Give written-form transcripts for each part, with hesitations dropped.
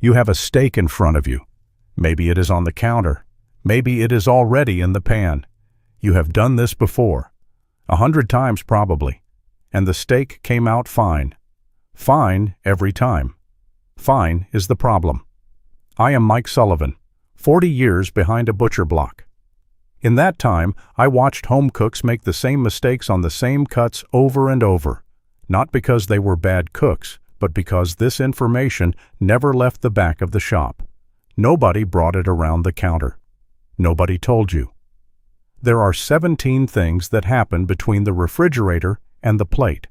You have a steak in front of you. Maybe it is on the counter. Maybe it is already in the pan. You have done this before, 100 times probably, and the steak came out fine. Fine every time. Fine is the problem. I am Mike Sullivan, 40 years behind a butcher block. In that time, I watched home cooks make the same mistakes on the same cuts over and over, not because they were bad cooks, but because this information never left the back of the shop. Nobody brought it around the counter. Nobody told you. There are 17 things that happen between the refrigerator and the plate.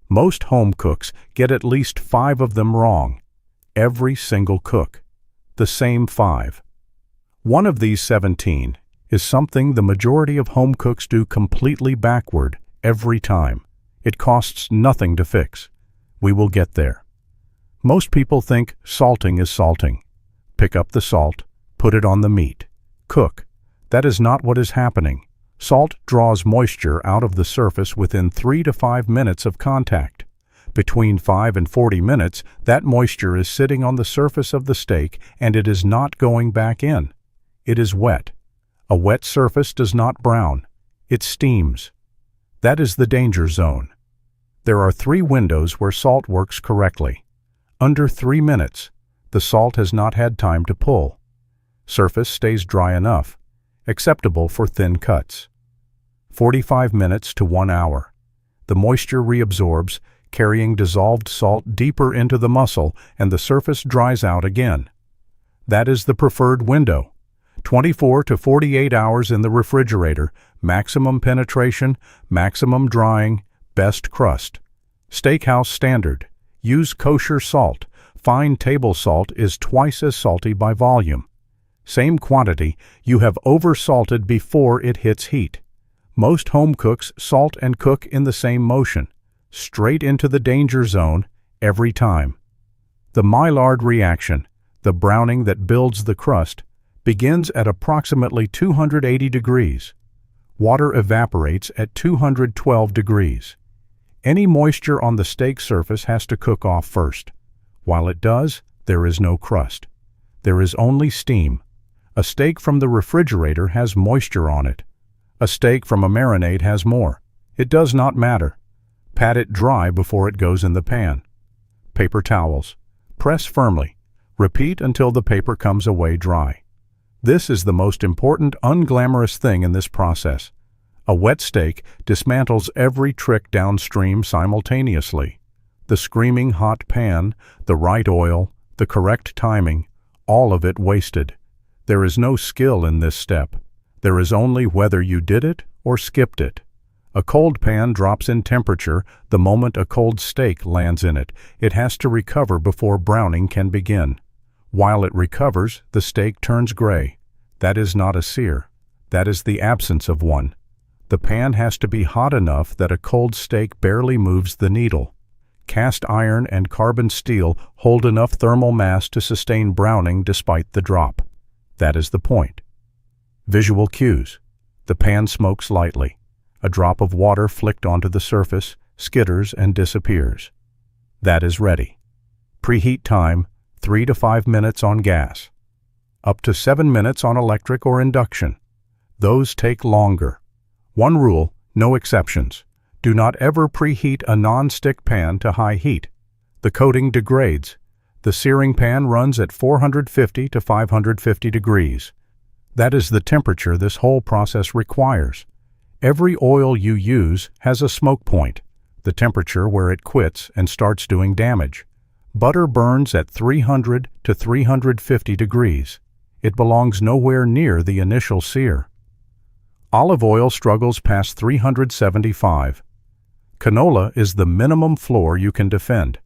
Most home cooks get at least 5 of them wrong. Every single cook. The same 5. One of these 17 is something the majority of home cooks do completely backward every time. It costs nothing to fix. We will get there. Most people think salting is salting. Pick up the salt, put it on the meat, cook. That is not what is happening. Salt draws moisture out of the surface within 3 to 5 minutes of contact. Between 5 and 40 minutes, that moisture is sitting on the surface of the steak and it is not going back in. It is wet. A wet surface does not brown. It steams. That is the danger zone. There are 3 windows where salt works correctly. Under 3 minutes, the salt has not had time to pull. Surface stays dry enough, acceptable for thin cuts. 45 minutes to 1 hour. The moisture reabsorbs, carrying dissolved salt deeper into the muscle, and the surface dries out again. That is the preferred window. 24 to 48 hours in the refrigerator, maximum penetration, maximum drying, best crust. Steakhouse standard. Use kosher salt. Fine table salt is twice as salty by volume. Same quantity, you have oversalted before it hits heat. Most home cooks salt and cook in the same motion, straight into the danger zone every time. The Maillard reaction, the browning that builds the crust, begins at approximately 280 degrees. Water evaporates at 212 degrees. Any moisture on the steak surface has to cook off first. While it does, there is no crust. There is only steam. A steak from the refrigerator has moisture on it. A steak from a marinade has more. It does not matter. Pat it dry before it goes in the pan. Paper towels. Press firmly. Repeat until the paper comes away dry. This is the most important unglamorous thing in this process. A wet steak dismantles every trick downstream simultaneously. The screaming hot pan, the right oil, the correct timing, all of it wasted. There is no skill in this step. There is only whether you did it or skipped it. A cold pan drops in temperature the moment a cold steak lands in it. It has to recover before browning can begin. While it recovers, the steak turns gray. That is not a sear. That is the absence of one. The pan has to be hot enough that a cold steak barely moves the needle. Cast iron and carbon steel hold enough thermal mass to sustain browning despite the drop. That is the point. Visual cues. The pan smokes lightly. A drop of water flicked onto the surface, skitters and disappears. That is ready. Preheat time, 3 to 5 minutes on gas. Up to 7 minutes on electric or induction. Those take longer. One rule, no exceptions. Do not ever preheat a non-stick pan to high heat. The coating degrades. The searing pan runs at 450 to 550 degrees. That is the temperature this whole process requires. Every oil you use has a smoke point, the temperature where it quits and starts doing damage. Butter burns at 300 to 350 degrees. It belongs nowhere near the initial sear. Olive oil struggles past 375. Canola is the minimum floor you can defend.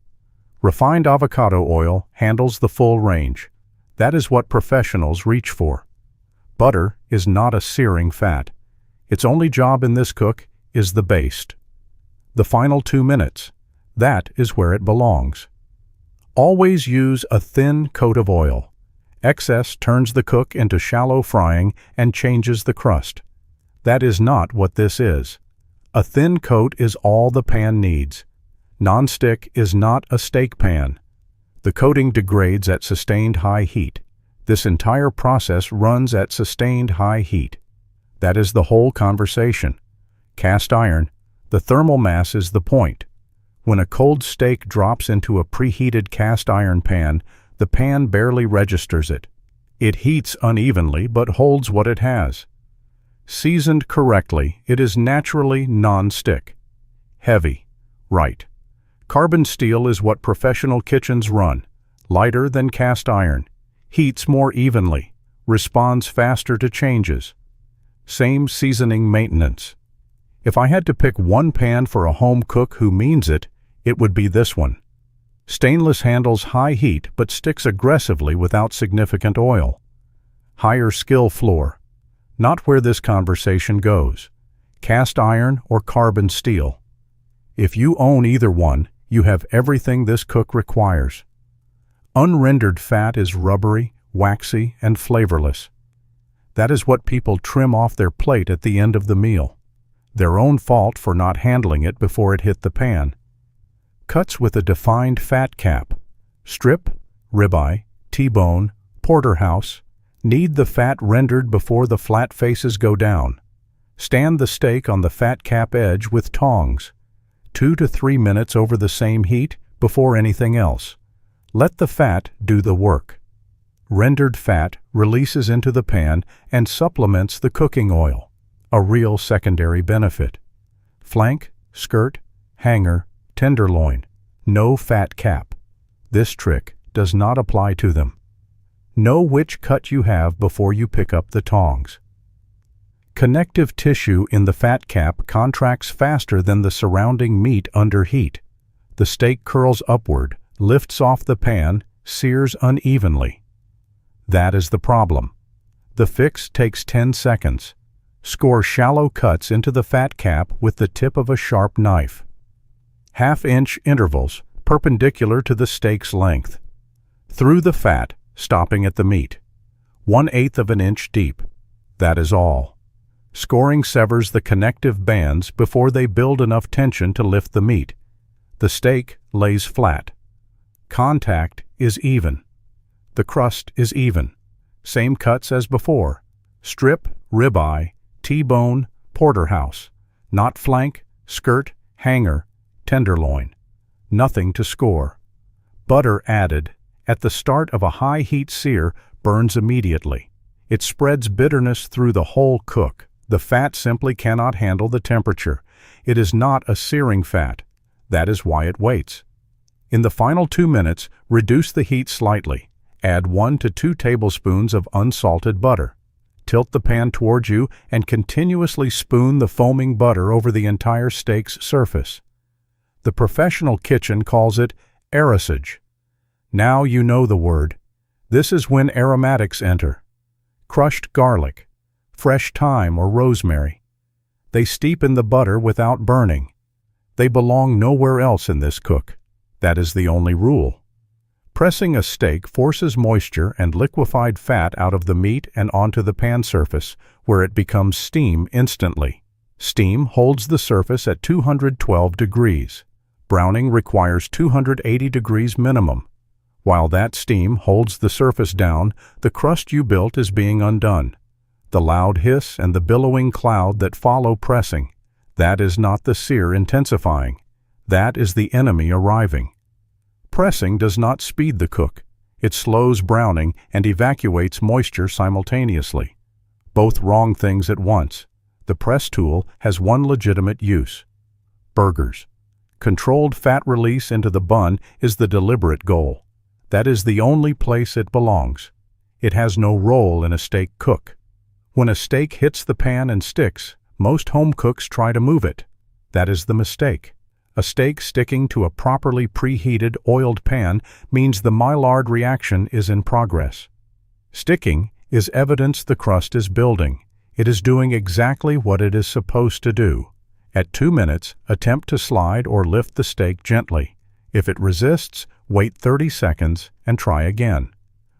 Refined avocado oil handles the full range. That is what professionals reach for. Butter is not a searing fat. Its only job in this cook is the baste. The final 2 minutes. That is where it belongs. Always use a thin coat of oil. Excess turns the cook into shallow frying and changes the crust. That is not what this is. A thin coat is all the pan needs. Non-stick is not a steak pan. The coating degrades at sustained high heat. This entire process runs at sustained high heat. That is the whole conversation. Cast iron, the thermal mass is the point. When a cold steak drops into a preheated cast iron pan, the pan barely registers it. It heats unevenly but holds what it has. Seasoned correctly, it is naturally non-stick. Heavy. Right. Carbon steel is what professional kitchens run. Lighter than cast iron. Heats more evenly. Responds faster to changes. Same seasoning maintenance. If I had to pick one pan for a home cook who means it, it would be this one. Stainless handles high heat but sticks aggressively without significant oil. Higher skill floor. Not where this conversation goes. Cast iron or carbon steel. If you own either one, you have everything this cook requires. Unrendered fat is rubbery, waxy, and flavorless. That is what people trim off their plate at the end of the meal. Their own fault for not handling it before it hit the pan. Cuts with a defined fat cap. Strip, ribeye, T-bone, porterhouse. Knead the fat rendered before the flat faces go down. Stand the steak on the fat cap edge with tongs. 2 to 3 minutes over the same heat before anything else. Let the fat do the work. Rendered fat releases into the pan and supplements the cooking oil, a real secondary benefit. Flank, skirt, hanger, tenderloin, no fat cap. This trick does not apply to them. Know which cut you have before you pick up the tongs. Connective tissue in the fat cap contracts faster than the surrounding meat under heat. The steak curls upward, lifts off the pan, sears unevenly. That is the problem. The fix takes 10 seconds. Score shallow cuts into the fat cap with the tip of a sharp knife. Half-inch intervals, perpendicular to the steak's length. Through the fat, stopping at the meat. 1/8 of an inch deep. That is all. Scoring severs the connective bands before they build enough tension to lift the meat. The steak lays flat. Contact is even. The crust is even. Same cuts as before. Strip, ribeye, T-bone, porterhouse. Not flank, skirt, hanger, tenderloin. Nothing to score. Butter added, at the start of a high-heat sear, burns immediately. It spreads bitterness through the whole cook. The fat simply cannot handle the temperature. It is not a searing fat. That is why it waits. In the final 2 minutes, reduce the heat slightly. Add 1 to 2 tablespoons of unsalted butter. Tilt the pan towards you and continuously spoon the foaming butter over the entire steak's surface. The professional kitchen calls it aerosage. Now you know the word. This is when aromatics enter. Crushed garlic, fresh thyme or rosemary. They steep in the butter without burning. They belong nowhere else in this cook. That is the only rule. Pressing a steak forces moisture and liquefied fat out of the meat and onto the pan surface, where it becomes steam instantly. Steam holds the surface at 212 degrees. Browning requires 280 degrees minimum. While that steam holds the surface down, the crust you built is being undone. The loud hiss and the billowing cloud that follow pressing, that is not the sear intensifying. That is the enemy arriving. Pressing does not speed the cook. It slows browning and evacuates moisture simultaneously. Both wrong things at once. The press tool has one legitimate use. Burgers. Controlled fat release into the bun is the deliberate goal. That is the only place it belongs. It has no role in a steak cook. When a steak hits the pan and sticks, most home cooks try to move it. That is the mistake. A steak sticking to a properly preheated, oiled pan means the Maillard reaction is in progress. Sticking is evidence the crust is building. It is doing exactly what it is supposed to do. At 2 minutes, attempt to slide or lift the steak gently. If it resists, wait 30 seconds and try again.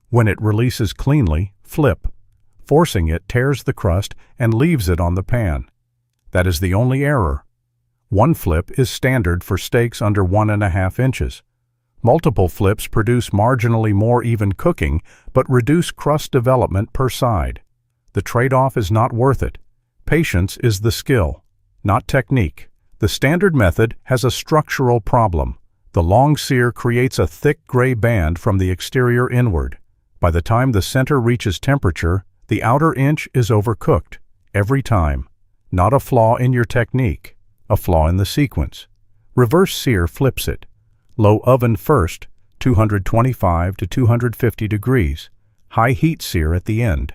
When it releases cleanly, flip. Forcing it tears the crust and leaves it on the pan. That is the only error. 1 flip is standard for steaks under 1½ inches. Multiple flips produce marginally more even cooking, but reduce crust development per side. The trade-off is not worth it. Patience is the skill, not technique. The standard method has a structural problem. The long sear creates a thick gray band from the exterior inward. By the time the center reaches temperature, the outer inch is overcooked. Every time. Not a flaw in your technique, a flaw in the sequence. Reverse sear flips it. Low oven first, 225 to 250 degrees. High heat sear at the end.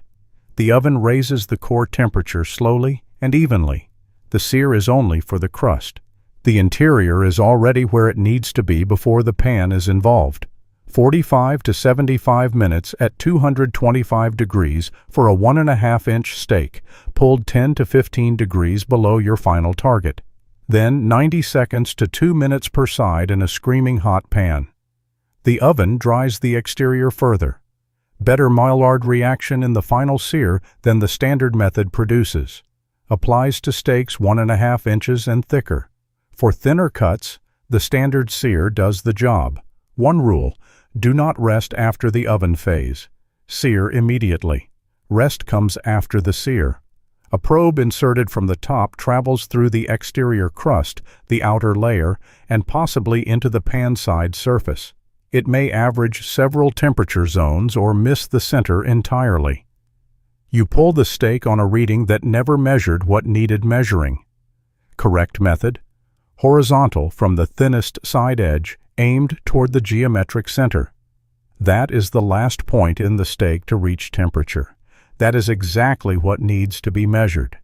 The oven raises the core temperature slowly and evenly. The sear is only for the crust. The interior is already where it needs to be before the pan is involved. 45 to 75 minutes at 225 degrees for a 1.5-inch steak, pulled 10 to 15 degrees below your final target. Then 90 seconds to 2 minutes per side in a screaming hot pan. The oven dries the exterior further. Better Maillard reaction in the final sear than the standard method produces. Applies to steaks 1.5 inches and thicker. For thinner cuts, the standard sear does the job. One rule: do not rest after the oven phase. Sear immediately. Rest comes after the sear. A probe inserted from the top travels through the exterior crust, the outer layer, and possibly into the pan side surface. It may average several temperature zones or miss the center entirely. You pull the steak on a reading that never measured what needed measuring. Correct method: horizontal from the thinnest side edge, aimed toward the geometric center. That is the last point in the steak to reach temperature. That is exactly what needs to be measured.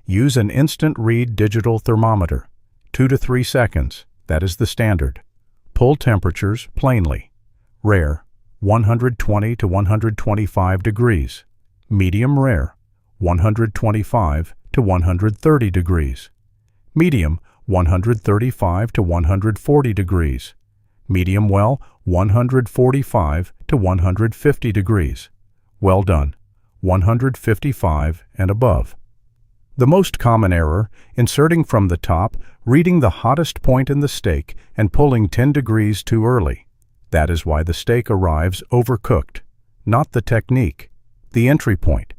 Use an instant read digital thermometer. 2 to 3 seconds, that is the standard. Pull temperatures plainly. Rare, 120 to 125 degrees. Medium rare, 125 to 130 degrees. Medium, 135 to 140 degrees. Medium well, 145 to 150 degrees. Well done, 155 and above. The most common error: inserting from the top, reading the hottest point in the steak, and pulling 10 degrees too early. That is why the steak arrives overcooked. Not the technique. The entry point.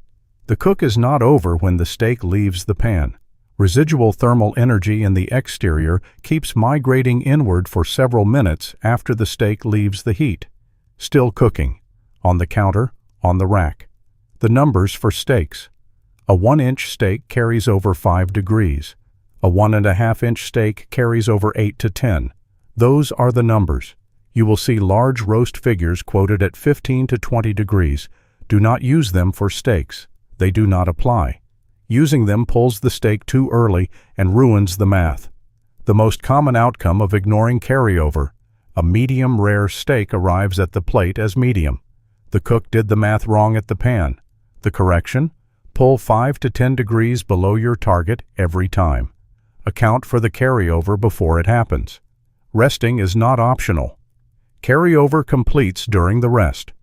The cook is not over when the steak leaves the pan. Residual thermal energy in the exterior keeps migrating inward for several minutes after the steak leaves the heat. Still cooking. On the counter, on the rack. The numbers for steaks. A 1-inch steak carries over 5 degrees. A 1.5-inch steak carries over 8 to 10. Those are the numbers. You will see large roast figures quoted at 15 to 20 degrees. Do not use them for steaks. They do not apply. Using them pulls the steak too early and ruins the math. The most common outcome of ignoring carryover: a medium rare steak arrives at the plate as medium. The cook did the math wrong at the pan. The correction: pull 5 to 10 degrees below your target every time. Account for the carryover before it happens. Resting is not optional. Carryover completes during the rest.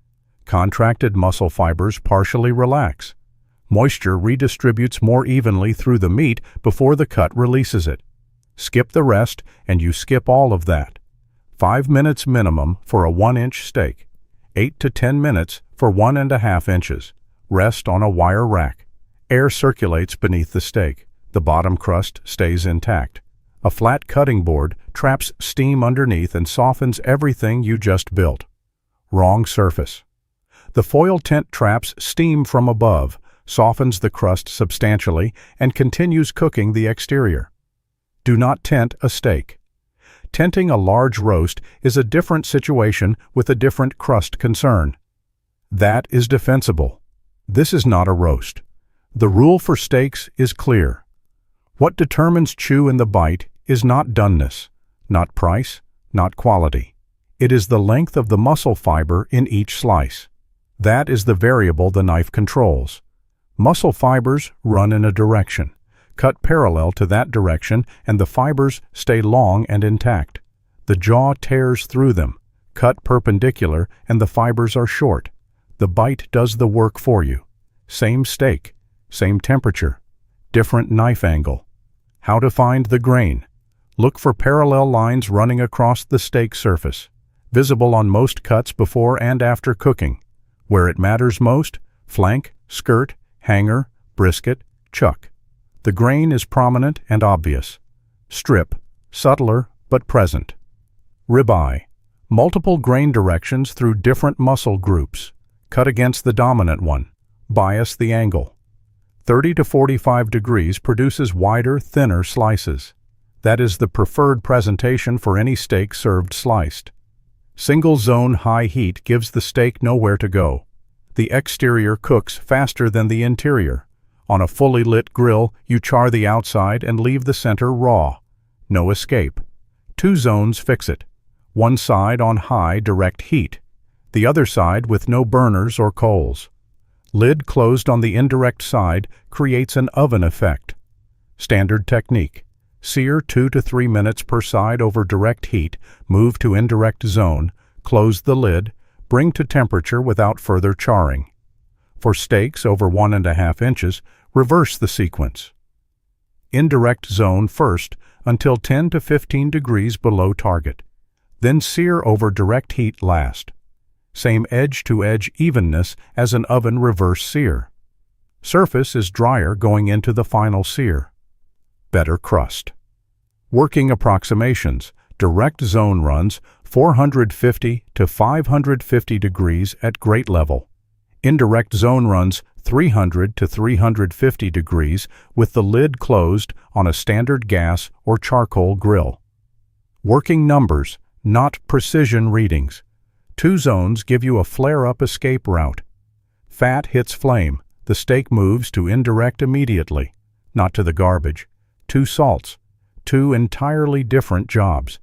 Contracted muscle fibers partially relax. Moisture redistributes more evenly through the meat before the cut releases it. Skip the rest and you skip all of that. 5 minutes minimum for a 1-inch steak. 8 to 10 minutes for 1.5 inches. Rest on a wire rack. Air circulates beneath the steak. The bottom crust stays intact. A flat cutting board traps steam underneath and softens everything you just built. Wrong surface. The foil tent traps steam from above, softens the crust substantially, and continues cooking the exterior. Do not tent a steak. Tenting a large roast is a different situation with a different crust concern. That is defensible. This is not a roast. The rule for steaks is clear. What determines chew in the bite is not doneness, not price, not quality. It is the length of the muscle fiber in each slice. That is the variable the knife controls. Muscle fibers run in a direction. Cut parallel to that direction and the fibers stay long and intact. The jaw tears through them. Cut perpendicular and the fibers are short. The bite does the work for you. Same steak, same temperature, different knife angle. How to find the grain? Look for parallel lines running across the steak surface. visible on most cuts before and after cooking. Where it matters most: flank, skirt, hanger, brisket, chuck. The grain is prominent and obvious. Strip, subtler but present. Ribeye, multiple grain directions through different muscle groups. Cut against the dominant one. Bias the angle. 30 to 45 degrees produces wider, thinner slices. That is the preferred presentation for any steak served sliced. Single zone high heat gives the steak nowhere to go. The exterior cooks faster than the interior. On a fully lit grill, you char the outside and leave the center raw. No escape. 2 zones fix it. One side on high direct heat. The other side with no burners or coals. Lid closed on the indirect side creates an oven effect. Standard technique: sear 2 to 3 minutes per side over direct heat, move to indirect zone, close the lid, bring to temperature without further charring. For steaks over 1½ inches, reverse the sequence. Indirect zone first until 10 to 15 degrees below target. Then sear over direct heat last. Same edge-to-edge evenness as an oven reverse sear. Surface is drier going into the final sear. Better crust. Working approximations: direct zone runs 450 to 550 degrees at grate level. Indirect zone runs 300 to 350 degrees with the lid closed on a standard gas or charcoal grill. Working numbers, not precision readings. 2 zones give you a flare-up escape route. Fat hits flame. The steak moves to indirect immediately, not to the garbage. 2 salts. 2 entirely different jobs.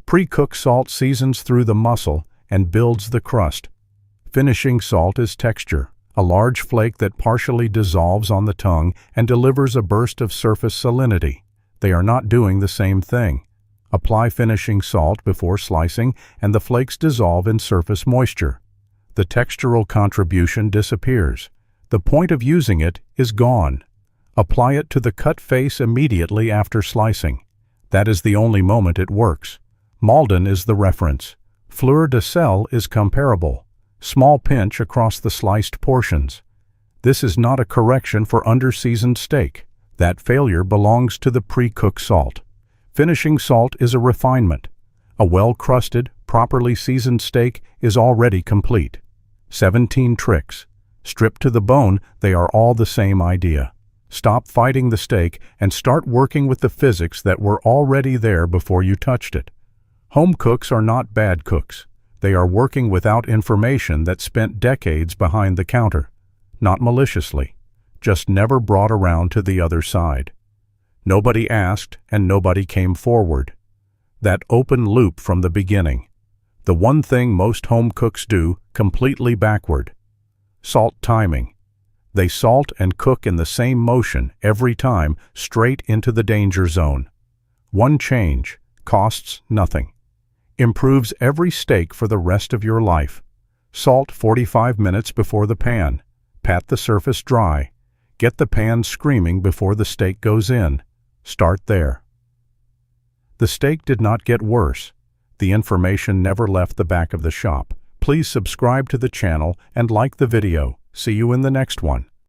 Pre-cooked salt seasons through the muscle and builds the crust. Finishing salt is texture, a large flake that partially dissolves on the tongue and delivers a burst of surface salinity. They are not doing the same thing. Apply finishing salt before slicing and the flakes dissolve in surface moisture. The textural contribution disappears. The point of using it is gone. Apply it to the cut face immediately after slicing. That is the only moment it works. Malden is the reference. Fleur de sel is comparable. Small pinch across the sliced portions. This is not a correction for under-seasoned steak. That failure belongs to the pre-cooked salt. Finishing salt is a refinement. A well-crusted, properly seasoned steak is already complete. 17 tricks. Stripped to the bone, they are all the same idea. Stop fighting the steak and start working with the physics that were already there before you touched it. Home cooks are not bad cooks. They are working without information that spent decades behind the counter. Not maliciously, just never brought around to the other side. Nobody asked and nobody came forward. That open loop from the beginning. The one thing most home cooks do completely backward. Salt timing. They salt and cook in the same motion every time straight into the danger zone. One change costs nothing. Improves every steak for the rest of your life. Salt 45 minutes before the pan. Pat the surface dry. Get the pan screaming before the steak goes in. Start there. The steak did not get worse. The information never left the back of the shop. Please subscribe to the channel and like the video. See you in the next one.